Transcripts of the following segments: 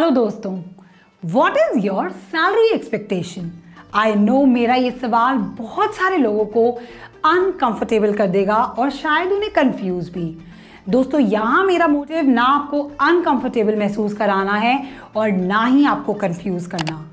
Hello दोस्तों, what is your salary expectation? I know मेरा ये सवाल बहुत सारे लोगों को अनकंफर्टेबल कर देगा और शायद उन्हें कंफ्यूज भी। दोस्तों, यहाँ मेरा मोटिव ना आपको अनकंफर्टेबल महसूस कराना है और ना ही आपको कंफ्यूज करना।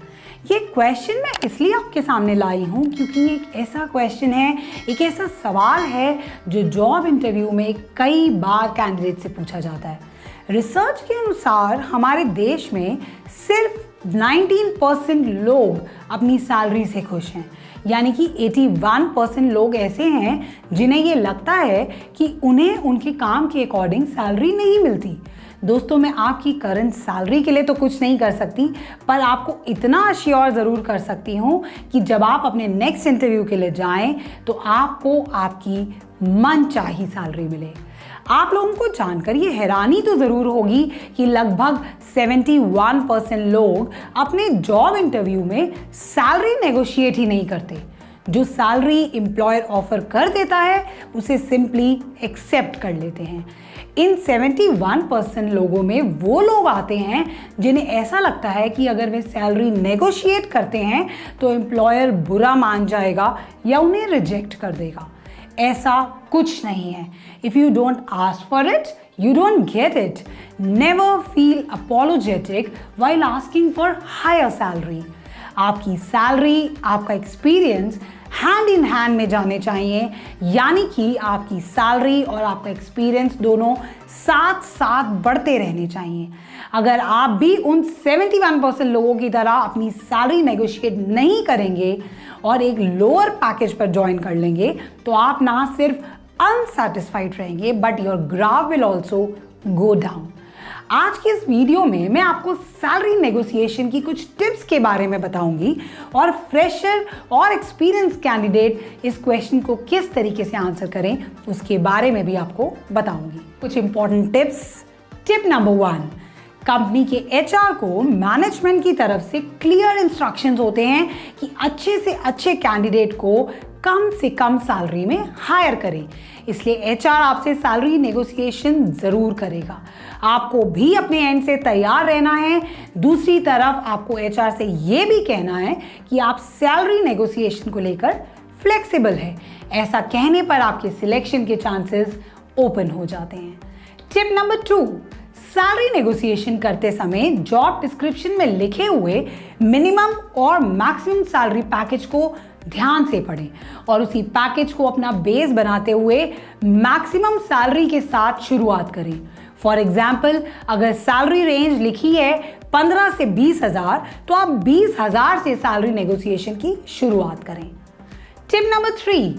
ये क्वेश्चन मैं इसलिए आपके सामने लाई हूँ क्योंकि ये एक ऐसा क्वेश्चन है, एक ऐसा सवाल है जो जॉब इंटरव्यू में कई बार कैंडिडेट से पूछा जाता है। रिसर्च के अनुसार हमारे देश में सिर्फ 19% लोग अपनी सैलरी से खुश हैं, यानी कि 81% लोग ऐसे हैं जिन्हें ये लगता है कि उन्हें उनके काम के अकॉर्डिंग सैलरी नहीं मिलती। दोस्तों, मैं आपकी करंट सैलरी के लिए तो कुछ नहीं कर सकती, पर आपको इतना अश्योर ज़रूर कर सकती हूँ कि जब आप अपने नेक्स्ट इंटरव्यू के लिए जाएं तो आपको आपकी मनचाही सैलरी मिले। आप लोगों को जानकर ये हैरानी तो ज़रूर होगी कि लगभग 71% लोग अपने जॉब इंटरव्यू में सैलरी नेगोशिएट ही नहीं करते। जो सैलरी एम्प्लॉयर ऑफर कर देता है उसे सिंपली एक्सेप्ट कर लेते हैं। इन 71% लोगों में वो लोग आते हैं जिन्हें ऐसा लगता है कि अगर वे सैलरी नेगोशिएट करते हैं तो एम्प्लॉयर बुरा मान जाएगा या उन्हें रिजेक्ट कर देगा। ऐसा कुछ नहीं है। If you don't ask for it, you don't get it. Never feel apologetic while asking for higher salary. आपकी सैलरी, आपका एक्सपीरियंस हैंड इन हैंड में जाने चाहिए, यानी कि आपकी सैलरी और आपका एक्सपीरियंस दोनों साथ साथ बढ़ते रहने चाहिए। अगर आप भी उन 71% लोगों की तरह अपनी सैलरी नेगोशिएट नहीं करेंगे और एक लोअर पैकेज पर ज्वाइन कर लेंगे तो आप ना सिर्फ अनसैटिस्फाइड रहेंगे but your graph will also go down. आज की इस वीडियो में मैं आपको सैलरी नेगोशिएशन की कुछ टिप्स के बारे में बताऊंगी और फ्रेशर और एक्सपीरियंस कैंडिडेट इस क्वेश्चन को किस तरीके से आंसर करें उसके बारे में भी आपको बताऊंगी। कुछ important tips. Tip number 1, company के एचआर को मैनेजमेंट की तरफ से क्लियर इंस्ट्रक्शंस होते हैं कि अच्छे से अच्छे कैंडिडेट को कम से कम सैलरी में हायर करें। इसलिए एचआर आपसे सैलरी नेगोशिएशन ज़रूर करेगा। आपको भी अपने एंड से तैयार रहना है। दूसरी तरफ आपको एचआर से ये भी कहना है कि आप सैलरी नेगोशिएशन को लेकर फ्लेक्सिबल है। ऐसा कहने पर आपके सिलेक्शन के चांसेस ओपन हो जाते हैं। टिप नंबर 2, सैलरी नेगोशिएशन करते समय जॉब डिस्क्रिप्शन में लिखे हुए मिनिमम और मैक्सिमम सैलरी पैकेज को ध्यान से पढ़ें और उसी पैकेज को अपना बेस बनाते हुए मैक्सिमम सैलरी के साथ शुरुआत करें। फॉर एग्जाम्पल, अगर सैलरी रेंज लिखी है 15 से 20,000 तो आप 20,000 से सैलरी नेगोशिएशन की शुरुआत करें। टिप नंबर 3,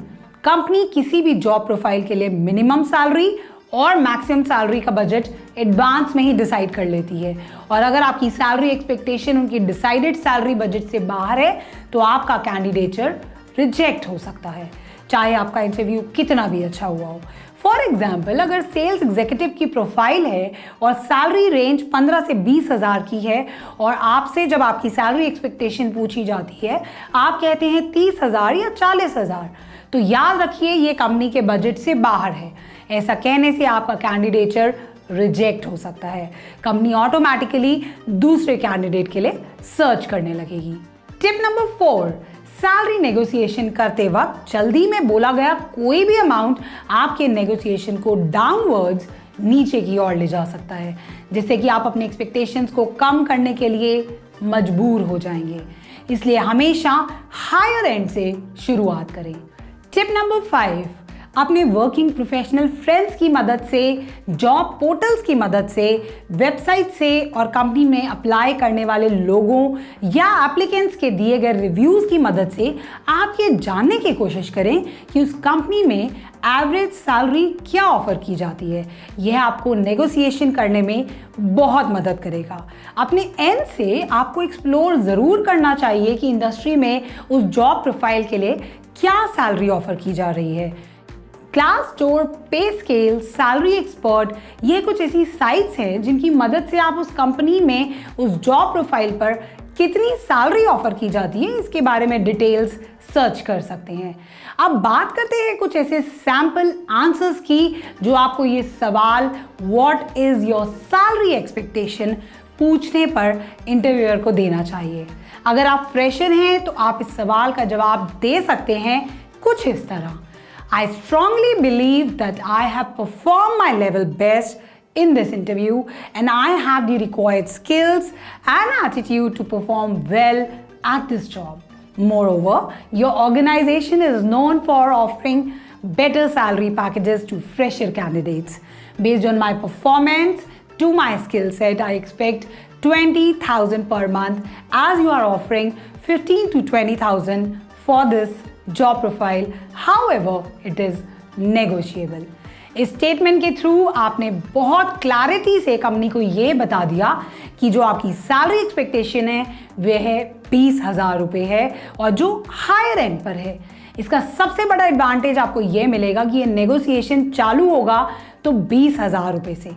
कंपनी किसी भी जॉब प्रोफाइल के लिए मिनिमम सैलरी और मैक्सिमम सैलरी का बजट एडवांस में ही डिसाइड कर लेती है और अगर आपकी सैलरी एक्सपेक्टेशन उनकी डिसाइडेड सैलरी बजट से बाहर है तो आपका कैंडिडेचर रिजेक्ट हो सकता है, चाहे आपका इंटरव्यू कितना भी अच्छा हुआ हो। फॉर एग्जाम्पल, अगर सेल्स एग्जीक्यूटिव की प्रोफाइल है और सैलरी रेंज 15 से 20,000 की है और आपसे जब आपकी सैलरी एक्सपेक्टेशन पूछी जाती है आप कहते हैं 30,000 या 40,000, तो याद रखिए ये कंपनी के बजट से बाहर है। ऐसा कहने से आपका कैंडिडेचर रिजेक्ट हो सकता है। कंपनी ऑटोमेटिकली दूसरे कैंडिडेट के लिए सर्च करने लगेगी। टिप नंबर 4, सैलरी नेगोशिएशन करते वक्त जल्दी में बोला गया कोई भी अमाउंट आपके नेगोशिएशन को डाउनवर्ड्स नीचे की ओर ले जा सकता है, जिससे कि आप अपने एक्सपेक्टेशंस को कम करने के लिए मजबूर हो जाएंगे। इसलिए हमेशा हायर एंड से शुरुआत करें। टिप नंबर 5, अपने वर्किंग प्रोफेशनल फ्रेंड्स की मदद से, जॉब पोर्टल्स की मदद से, वेबसाइट से और कंपनी में अप्लाई करने वाले लोगों या एप्लीकेंट्स के दिए गए रिव्यूज़ की मदद से आप ये जानने की कोशिश करें कि उस कंपनी में एवरेज सैलरी क्या ऑफर की जाती है। यह आपको नेगोशिएशन करने में बहुत मदद करेगा। अपने एंड से आपको एक्सप्लोर ज़रूर करना चाहिए कि इंडस्ट्री में उस जॉब प्रोफाइल के लिए क्या सैलरी ऑफर की जा रही है। ग्लासडोर, पे स्केल, सैलरी एक्सपर्ट, ये कुछ ऐसी साइट्स हैं जिनकी मदद से आप उस कंपनी में उस जॉब प्रोफाइल पर कितनी सैलरी ऑफर की जाती है इसके बारे में डिटेल्स सर्च कर सकते हैं। अब बात करते हैं कुछ ऐसे सैंपल आंसर्स की जो आपको ये सवाल what is your salary expectation पूछने पर इंटरव्यूअर को देना चाहिए। अगर आप फ्रेशर हैं तो आप इस सवाल का जवाब दे सकते हैं कुछ इस तरह: I strongly believe that I have performed my level best in this interview and I have the required skills and attitude to perform well at this job. Moreover, your organization is known for offering better salary packages to fresher candidates. Based on my performance to my skill set, I expect 20,000 per month as you are offering 15 to 20,000 for this job profile. However, it is negotiable. इस statement के through आपने बहुत clarity से company को ये बता दिया कि जो आपकी सैलरी एक्सपेक्टेशन है वह 20,000 रुपये है और जो हायर एंड पर है। इसका सबसे बड़ा एडवांटेज आपको ये मिलेगा कि ये नेगोशिएशन चालू होगा तो 20,000 रुपये से,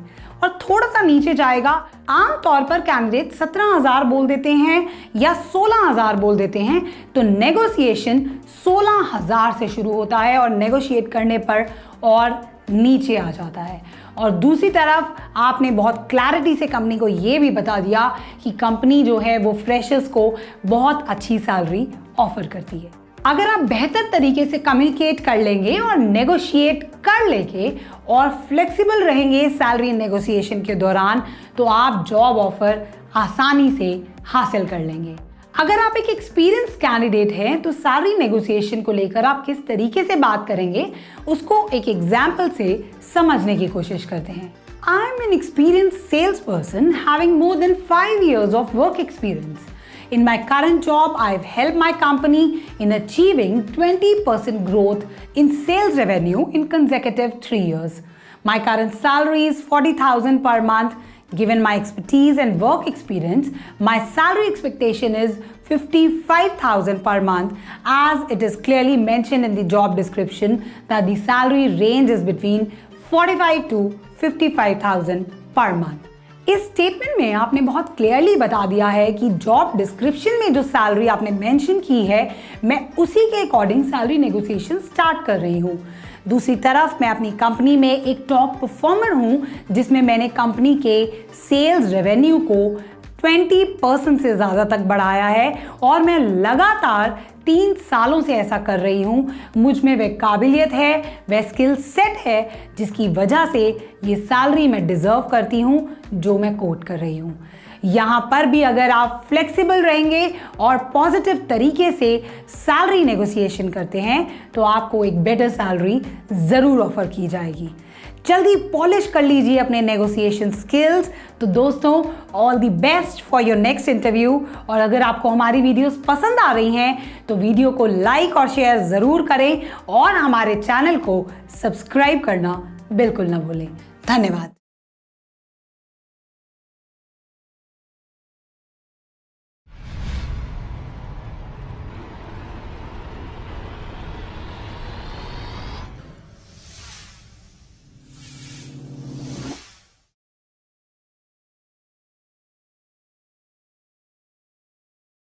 और थोड़ा सा नीचे जाएगा। आमतौर पर कैंडिडेट 17,000 बोल देते हैं या 16,000 बोल देते हैं, तो नेगोशिएशन 16,000 से शुरू होता है और नेगोशिएट करने पर और नीचे आ जाता है। और दूसरी तरफ आपने बहुत क्लैरिटी से कंपनी को ये भी बता दिया कि कंपनी जो है वो फ्रेशर्स को बहुत अच्छी सैलरी ऑफर करती है। अगर आप बेहतर तरीके से कम्युनिकेट कर लेंगे और नेगोशिएट कर लेंगे और फ्लेक्सिबल रहेंगे सैलरी नेगोशिएशन के दौरान, तो आप जॉब ऑफर आसानी से हासिल कर लेंगे। अगर आप एक एक्सपीरियंस कैंडिडेट हैं तो सैलरी नेगोशिएशन को लेकर आप किस तरीके से बात करेंगे उसको एक एग्जाम्पल से समझने की कोशिश करते हैं। I am an experience sales person having more than 5 years of work experience. In my current job, I've helped my company in achieving 20% growth in sales revenue in consecutive 3 years. My current salary is 40,000 per month. Given my expertise and work experience, my salary expectation is 55,000 per month, as it is clearly mentioned in the job description that the salary range is between 45 to 55,000 per month. इस statement में आपने बहुत clearly बता दिया है कि job description में जो सैलरी आपने मेंशन की है, मैं उसी के अकॉर्डिंग सैलरी नेगोशिएशन स्टार्ट कर रही हूँ। दूसरी तरफ मैं अपनी कंपनी में एक टॉप परफॉर्मर हूँ, जिसमें मैंने कंपनी के सेल्स रेवेन्यू को 20% से ज़्यादा तक बढ़ाया है और मैं लगातार 3 सालों से ऐसा कर रही हूँ। मुझ में वह काबिलियत है, वह स्किल सेट है जिसकी वजह से ये सैलरी मैं डिज़र्व करती हूँ जो मैं कोट कर रही हूँ। यहाँ पर भी अगर आप फ्लेक्सिबल रहेंगे और पॉजिटिव तरीके से सैलरी नेगोशिएशन करते हैं तो आपको एक बेटर सैलरी ज़रूर ऑफर की जाएगी। जल्दी पॉलिश कर लीजिए अपने नेगोशिएशन स्किल्स। तो दोस्तों, all the best for your next interview. और अगर आपको हमारी वीडियोस पसंद आ रही हैं तो वीडियो को लाइक और शेयर ज़रूर करें और हमारे चैनल को सब्सक्राइब करना बिल्कुल ना भूलें। धन्यवाद।